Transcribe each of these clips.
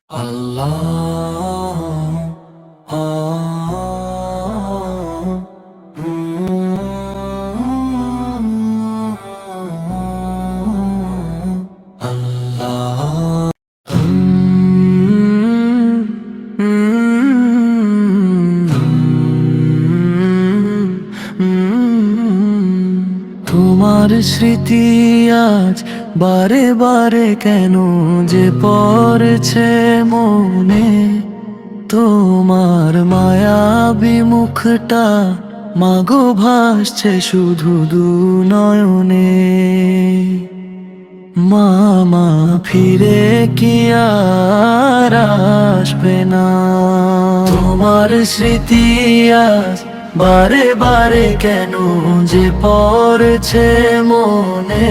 তোমার স্মৃতি আজ বারে বারে কেন যে পড়ছে মনে, তোমার মায়াবী মুখটা মাগো ভাসছে শুধু দু নয়নে। মামা ফিরে কি আর আসবে না? তোমার স্মৃতি আজ বারে বারে কেন যে পড়ছে মনে,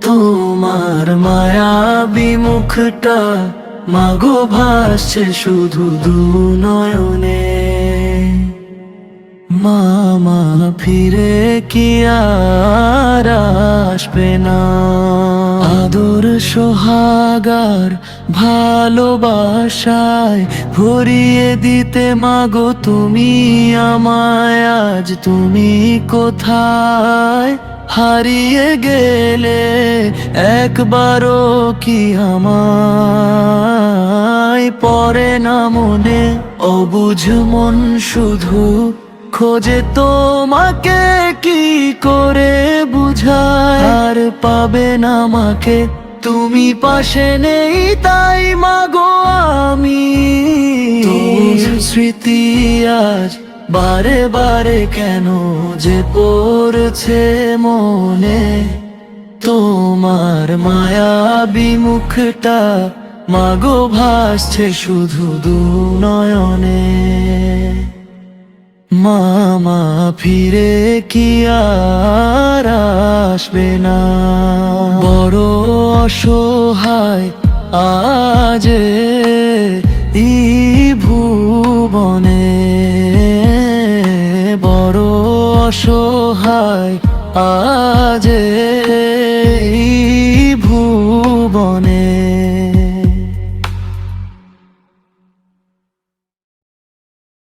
তোমার মায়াবী মুখটা মাগো ভাসছে শুধু দু নয়নে। মামা ফিরে কি আর আসবে না? আদর সোহাগার ভালোবাসায় ভরিয়ে দিতে মাগো তুমি আমায়, আজ তুমি কোথায় হারিয়ে গেলে? একবারও কি আমায় পড়ে না মনে? অবুঝ মন শুধু খোঁজে তোমাকে, কি করে বুঝায় আর পাবে না আমাকে? তুমি পাশে নেই তাই মাগো আমি। তোমার স্মৃতি আজ বারে বারে কেন যে পড়ছে মনে, তোমার মায়াবী মুখটা মাগো ভাসছে শুধু দু নয়নে। মামা ফিরে কি আর আসবে না? বড় অসহায় আজ এই ভুবনে, বড় অসহায় আজ